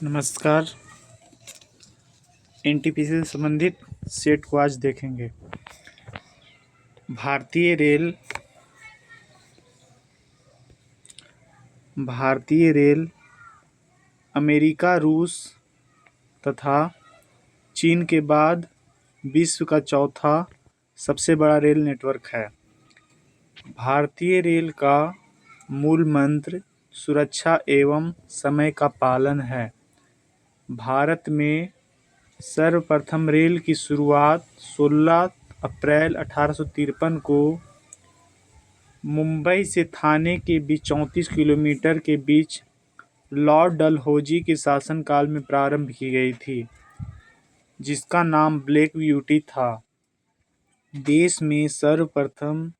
नमस्कार। एनटीपीसी से संबंधित सेट को आज देखेंगे। भारतीय रेल अमेरिका, रूस तथा चीन के बाद विश्व का चौथा सबसे बड़ा रेल नेटवर्क है। भारतीय रेल का मूल मंत्र सुरक्षा एवं समय का पालन है। भारत में सर्वप्रथम रेल की शुरुआत 16 अप्रैल 1853 को मुंबई से थाने के बीच 34 किलोमीटर के बीच लॉर्ड डलहौजी के शासनकाल में प्रारंभ की गई थी, जिसका नाम ब्लैक ब्यूटी था। देश में सर्वप्रथम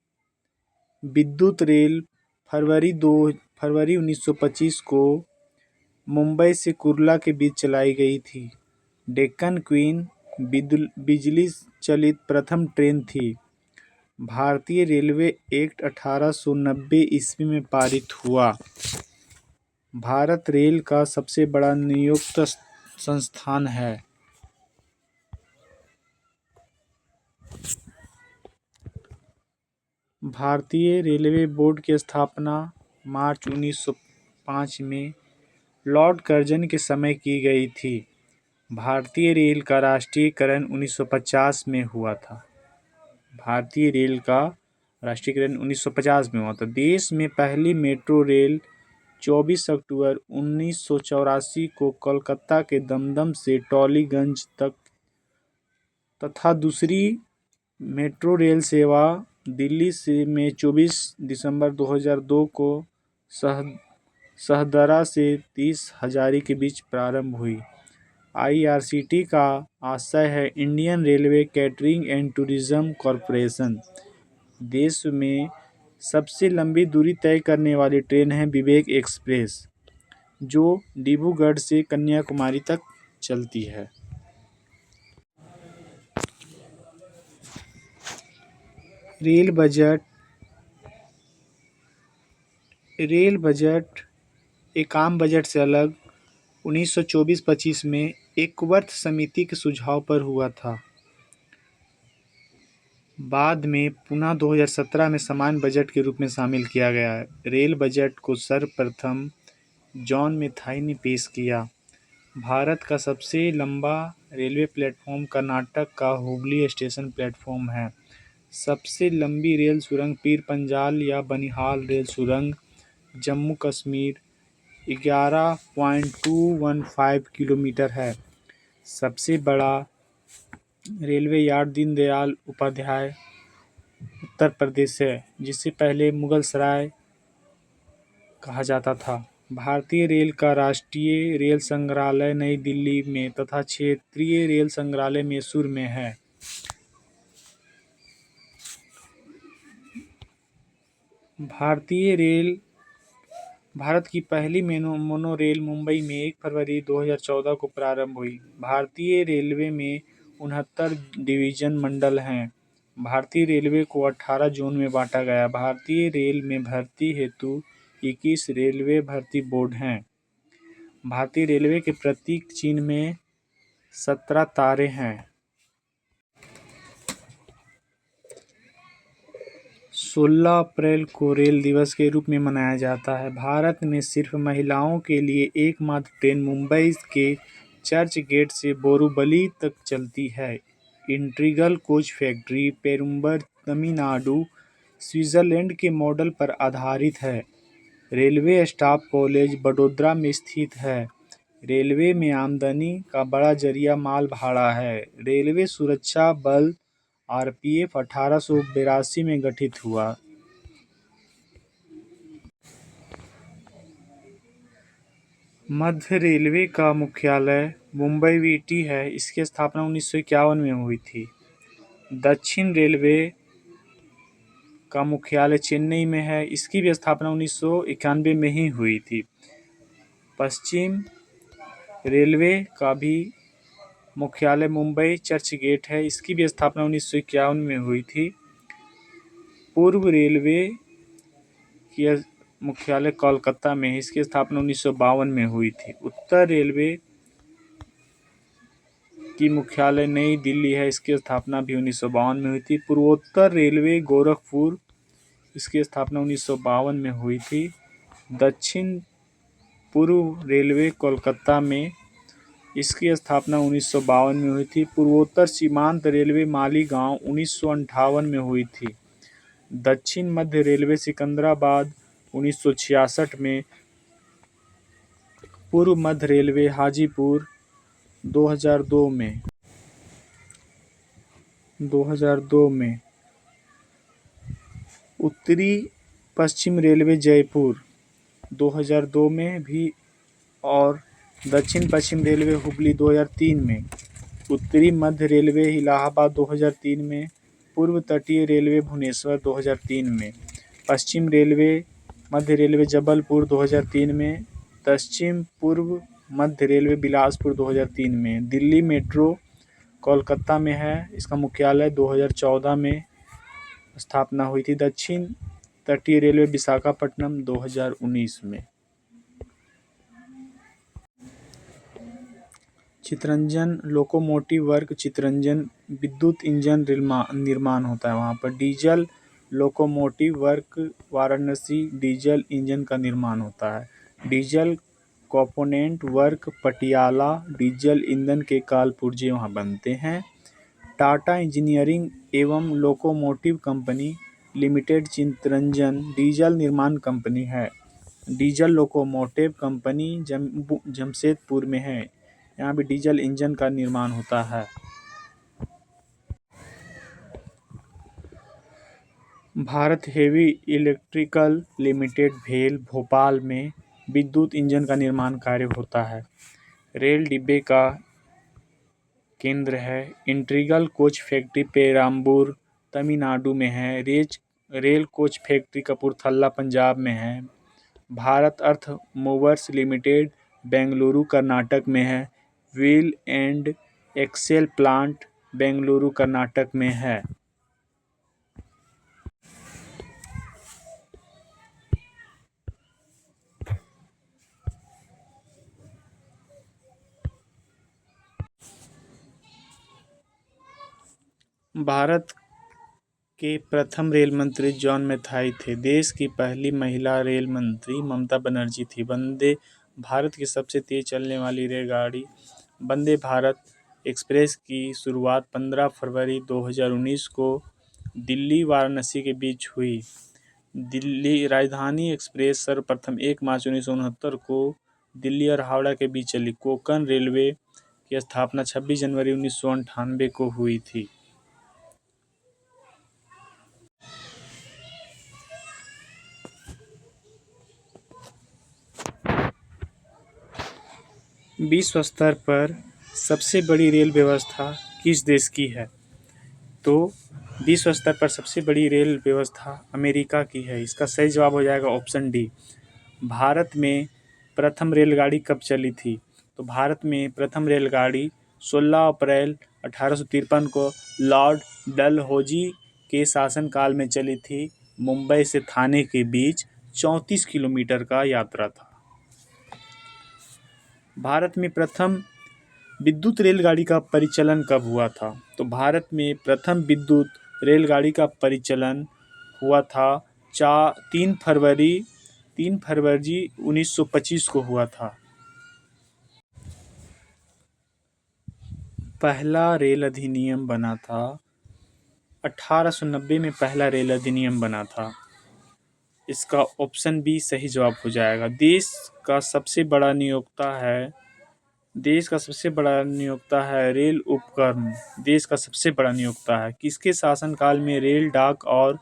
विद्युत रेल फरवरी 1925 को मुंबई से कुर्ला के बीच चलाई गई थी। डेक्कन क्वीन बिजली चलित प्रथम ट्रेन थी। भारतीय रेलवे एक्ट 1890 ईस्वी में पारित हुआ। भारत रेल का सबसे बड़ा नियुक्त संस्थान है। भारतीय रेलवे बोर्ड की स्थापना मार्च 1905 में लॉर्ड कर्जन के समय की गई थी। भारतीय रेल का राष्ट्रीयकरण 1950 में हुआ था। देश में पहली मेट्रो रेल 24 अक्टूबर 1984 को कोलकाता के दमदम से टॉलीगंज तक तथा दूसरी मेट्रो रेल सेवा दिल्ली से में 24 दिसंबर 2002 को सहदरा से 30 हजारी के बीच प्रारंभ हुई। IRCT का आशय है Indian railway catering and tourism corporation. देश में सबसे लंबी दूरी तय करने वाली ट्रेन है विवेक एक्सप्रेस, जो डिब्रूगढ़ से कन्याकुमारी तक चलती है। रेल बजट एक आम बजट से अलग 1924-25 में एकवर्थ समिति के सुझाव पर हुआ था। बाद में पुनः 2017 में समान बजट के रूप में शामिल किया गया है। रेल बजट को सर्वप्रथम जॉन मेथाई ने पेश किया। भारत का सबसे लंबा रेलवे प्लेटफॉर्म कर्नाटक का हुबली स्टेशन प्लेटफॉर्म है। सबसे लंबी रेल सुरंग पीर पंजाल या बनिहाल रेल सुरंग जम्मू कश्मीर 11.215 किलोमीटर है। सबसे बड़ा रेलवे यार्ड दीनदयाल उपाध्याय उत्तर प्रदेश है, जिसे पहले मुगल सराय कहा जाता था। भारतीय रेल का राष्ट्रीय रेल संग्रहालय नई दिल्ली में तथा क्षेत्रीय रेल संग्रहालय मैसूर में है। भारत की पहली मोनोरेल मुंबई में 1 फरवरी 2014 को प्रारंभ हुई। भारतीय रेलवे में 69 डिवीजन मंडल हैं। भारतीय रेलवे को 18 जोन में बांटा गया। भारतीय रेल में भर्ती हेतु 21 रेलवे भर्ती बोर्ड हैं। भारतीय रेलवे के प्रतीक चिन्ह में 17 तारे हैं। 16 अप्रैल को रेल दिवस के रूप में मनाया जाता है। भारत में सिर्फ महिलाओं के लिए एकमात्र ट्रेन मुंबई के चर्च गेट से बोरीवली तक चलती है। Integral coach factory Perambur, Tamil Nadu, Switzerland के मॉडल पर आधारित है। रेलवे स्टाफ कॉलेज बड़ोदरा में स्थित है। रेलवे में आमदनी का बड़ा जरिया माल भाड़ा है। रेलवे सुरक्षा बल RPF 1882 में गठित हुआ। मध्य रेलवे का मुख्यालय मुंबई वीटी है। इसकी स्थापना 1951 में हुई थी। दक्षिण रेलवे का मुख्यालय चेन्नई में है। इसकी भी स्थापना 1991 में ही हुई थी। पश्चिम रेलवे का भी मुख्यालय मुंबई चर्च गेट है। इसकी भी स्थापना 1951 में हुई थी। पूर्व रेलवे की मुख्यालय कोलकाता में है। इसकी स्थापना 1952 में हुई थी। उत्तर रेलवे की मुख्यालय नई दिल्ली है। इसकी स्थापना भी 1952 में हुई थी। पूर्वोत्तर रेलवे गोरखपुर, इसकी स्थापना 1952 में हुई थी। दक्षिण पूर्व रेलवे कोलकाता में, इसकी स्थापना 1952 में हुई थी। पूर्वोत्तर सीमांत रेलवे मालीगांव 1958 में हुई थी। दक्षिण मध्य रेलवे सिकंदराबाद 1966 में। पूर्व मध्य रेलवे हाजीपुर 2002 में। 2002 में। उत्तरी पश्चिम रेलवे जयपुर 2002 में भी, और दक्षिण पश्चिम रेलवे हुबली 2003 में। उत्तरी मध्य रेलवे इलाहाबाद 2003 में। पूर्व तटीय रेलवे भुवनेश्वर 2003 में। पश्चिम रेलवे मध्य रेलवे जबलपुर 2003 में। पश्चिम पूर्व मध्य रेलवे बिलासपुर 2003 में। दिल्ली मेट्रो कोलकाता में है। इसका मुख्यालय 2014 में स्थापना हुई थी। दक्षिण तटीय रेलवे विशाखापट्टनम 2019 में। चितरंजन लोकोमोटिव वर्क, चितरंजन विद्युत इंजन निर्माण होता है वहाँ पर। Diesel locomotive work Varanasi, diesel engine का निर्माण होता है। Diesel component work Patiala, diesel ईंधन के काल पुर्जे वहाँ बनते हैं। टाटा इंजीनियरिंग एवं locomotive company limited Chittaranjan diesel निर्माण कंपनी है। डीजल लोकोमोटिव कंपनी जमशेदपुर में है। यहाँ भी डीजल इंजन का निर्माण होता है। भारत हेवी इलेक्ट्रिकल लिमिटेड भेल भोपाल में विद्युत इंजन का निर्माण कार्य होता है। रेल डिब्बे का केंद्र है। Integral coach factory Perambur Tamil Nadu में है। Rail coach factory Kapurthala Punjab में है। Bharat earth movers limited Bengaluru Karnataka में है। Wheel and axle plant Bengaluru Karnataka में है। भारत के प्रथम रेल मंत्री जॉन मैथाई थे। देश की पहली महिला रेल मंत्री ममता बनर्जी थी। वंदे भारत की सबसे तेज चलने वाली रेलगाड़ी वंदे भारत एक्सप्रेस की शुरुआत 15 फरवरी 2019 को दिल्ली वाराणसी के बीच हुई। दिल्ली राजधानी एक्सप्रेस सर्वप्रथम 1 मार्च 1969 को दिल्ली और हावड़ा के बीच चली। कोंकण रेलवे की स्थापना 26 जनवरी 1998 को हुई थी। विश्व स्तर पर सबसे बड़ी रेल व्यवस्था किस देश की है? तो विश्व स्तर पर सबसे बड़ी रेल व्यवस्था अमेरिका की है। इसका सही जवाब हो जाएगा ऑप्शन डी। भारत में प्रथम रेलगाड़ी कब चली थी? तो भारत में प्रथम रेलगाड़ी 16 अप्रैल 1853 को लॉर्ड डलहौजी के शासनकाल में चली थी। मुंबई से थाने के बीच 34 किलोमीटर का यात्रा था। भारत में प्रथम विद्युत रेलगाड़ी का परिचालन कब हुआ था? तो भारत में प्रथम विद्युत रेलगाड़ी का परिचालन हुआ था 3 फरवरी 1925 को हुआ था। पहला रेल अधिनियम बना था 1890 में। पहला रेल अधिनियम बना था। इसका ऑप्शन बी सही जवाब हो जाएगा। देश का सबसे बड़ा नियोक्ता है रेल उपक्रम। देश का सबसे बड़ा नियोक्ता है। किसके शासनकाल में रेल, डाक और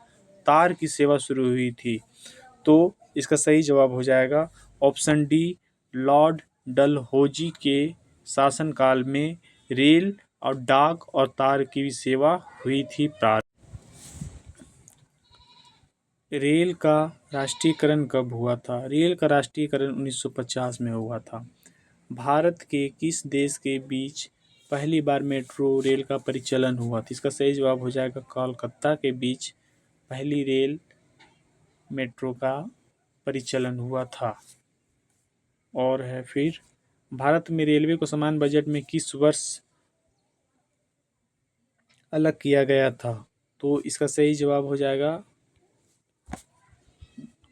तार की सेवा शुरू हुई थी? तो इसका सही जवाब हो जाएगा ऑप्शन डी। लॉर्ड डलहौजी के शासनकाल में रेल और डाक और तार की सेवा हुई थी प्रारंभ। रेल का राष्ट्रीयकरण कब हुआ था? रेल का राष्ट्रीयकरण 1950 में हुआ था। भारत के किस देश के बीच पहली बार मेट्रो रेल का परिचालन हुआ था? इसका सही जवाब हो जाएगा कोलकाता के बीच पहली रेल मेट्रो का परिचालन हुआ था। और है फिर, भारत में रेलवे को समान बजट में किस वर्ष अलग किया गया था? तो इसका सही जवाब हो जाएगा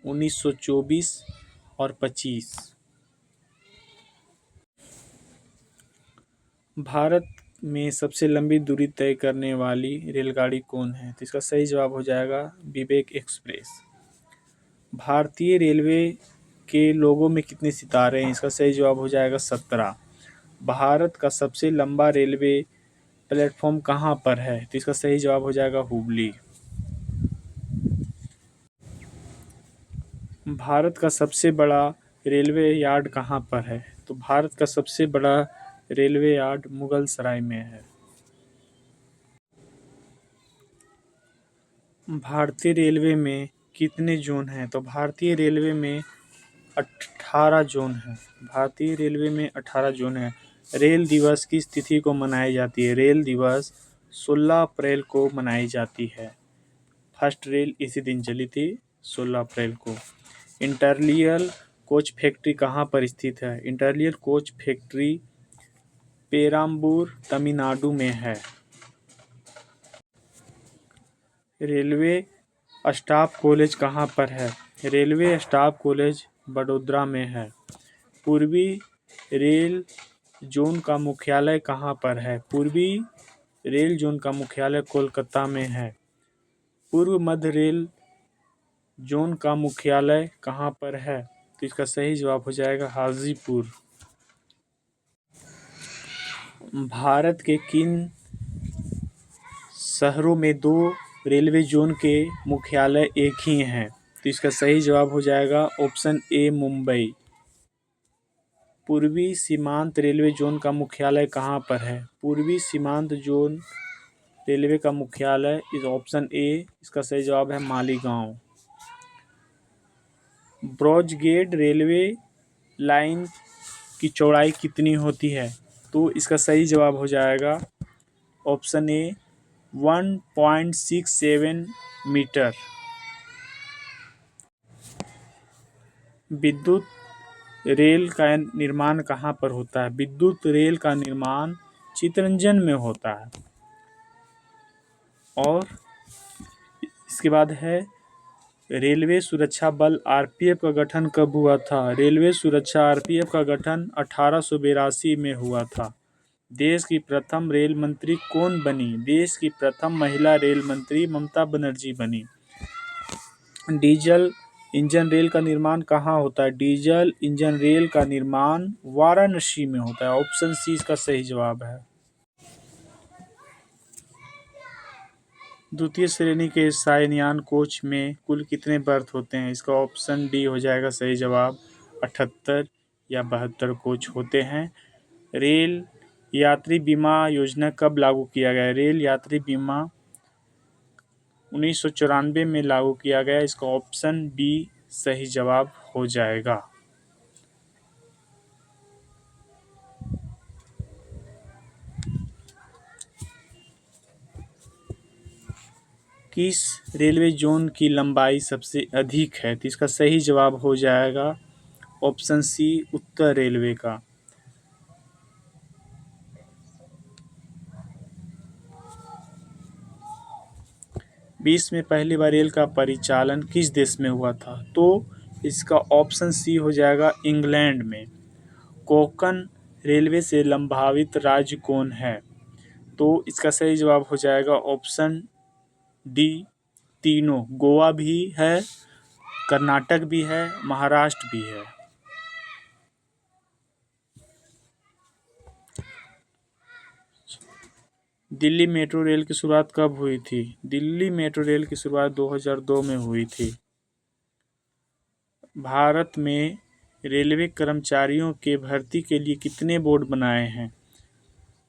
1924 और 25। भारत में सबसे लंबी दूरी तय करने वाली रेलगाड़ी कौन है? तो इसका सही जवाब हो जाएगा विवेक एक्सप्रेस। भारतीय रेलवे के लोगों में कितने सितारे हैं? इसका सही जवाब हो जाएगा 17। भारत का सबसे लंबा रेलवे प्लेटफॉर्म कहाँ पर है? तो इसका सही जवाब हो जाएगा हुबली। भारत का सबसे बड़ा रेलवे यार्ड कहाँ पर है? तो भारत का सबसे बड़ा रेलवे यार्ड मुगल सराय में है। भारतीय रेलवे में कितने जोन हैं? तो भारतीय रेलवे में 18 जोन हैं। भारतीय रेलवे में 18 जोन हैं। रेल दिवस किस तिथि को मनाई जाती है? रेल दिवस 16 अप्रैल को मनाई जाती है। फर्स्ट रेल इसी दिन चली थी, 16 अप्रैल को। इंटरलियल कोच फैक्ट्री कहाँ पर स्थित है? इंटरलियल कोच फैक्ट्री पेराम्बूर तमिलनाडु में है। रेलवे स्टाफ कॉलेज कहाँ पर है? रेलवे स्टाफ कॉलेज बड़ोदरा में है। पूर्वी रेल जोन का मुख्यालय कहाँ पर है? पूर्वी रेल जोन का मुख्यालय कोलकाता में है। पूर्व मध्य रेल जोन का मुख्यालय कहाँ पर है? तो इसका सही जवाब हो जाएगा हाजीपुर। भारत के किन शहरों में दो रेलवे जोन के मुख्यालय एक ही हैं? तो इसका सही जवाब हो जाएगा ऑप्शन ए मुंबई। पूर्वी सीमांत रेलवे जोन का मुख्यालय कहाँ पर है? पूर्वी सीमांत जोन रेलवे का मुख्यालय इस ऑप्शन ए, इसका सही जवाब है Maligaon. Brows gauge railway line की चौड़ाई कितनी होती है? तो इसका सही जवाब हो जाएगा ऑप्शन ए 1.67 मीटर। विद्युत रेल का निर्माण कहाँ पर होता है? विद्युत रेल का निर्माण चितरंजन में होता है। और इसके बाद है रेलवे सुरक्षा बल आरपीएफ का गठन कब हुआ था? रेलवे सुरक्षा आरपीएफ का गठन 1882 में हुआ था। देश की प्रथम रेल मंत्री कौन बनी? देश की प्रथम महिला रेल मंत्री ममता बनर्जी बनी। डीजल इंजन रेल का निर्माण कहाँ होता है? डीजल इंजन रेल का निर्माण वाराणसी में होता है। ऑप्शन सी इसका सही जवाब है। द्वितीय श्रेणी के शायनयान कोच में कुल कितने बर्थ होते हैं? इसका ऑप्शन डी हो जाएगा सही जवाब। 78 या 72 कोच होते हैं। रेल यात्री बीमा योजना कब लागू किया गया? रेल यात्री बीमा 1994 में लागू किया गया। इसका ऑप्शन बी सही जवाब हो जाएगा। किस रेलवे जोन की लंबाई सबसे अधिक है? तो इसका सही जवाब हो जाएगा ऑप्शन सी उत्तर रेलवे का। विश्व में पहली बार रेल का परिचालन किस देश में हुआ था? तो इसका ऑप्शन सी हो जाएगा इंग्लैंड में। कोंकण रेलवे से लंबावित राज्य कौन है? तो इसका सही जवाब हो जाएगा ऑप्शन डी तीनों। गोवा भी है, कर्नाटक भी है, महाराष्ट्र भी है। दिल्ली मेट्रो रेल की शुरुआत कब हुई थी? दिल्ली मेट्रो रेल की शुरुआत 2002 में हुई थी। भारत में रेलवे कर्मचारियों के भर्ती के लिए कितने बोर्ड बनाए हैं?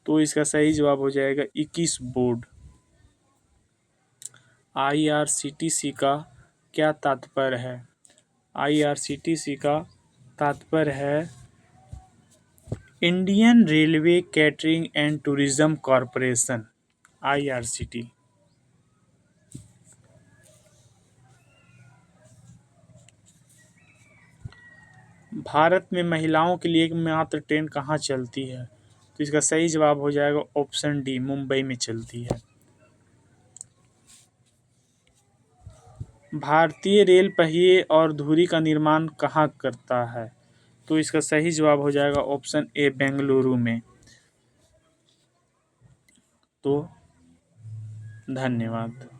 तो इसका सही जवाब हो जाएगा 21 बोर्ड। आईआरसीटीसी का क्या तात्पर्य है? आईआरसीटीसी का तात्पर्य है Indian railway catering and tourism corporation, IRCT. Bharat में महिलाओं के लिए एकमात्र ट्रेन कहाँ चलती है? तो इसका सही जवाब हो जाएगा ऑप्शन डी मुंबई में चलती है। भारतीय रेल पहिए और धुरी का निर्माण कहाँ करता है? तो इसका सही जवाब हो जाएगा ऑप्शन ए, बेंगलुरु में। तो धन्यवाद।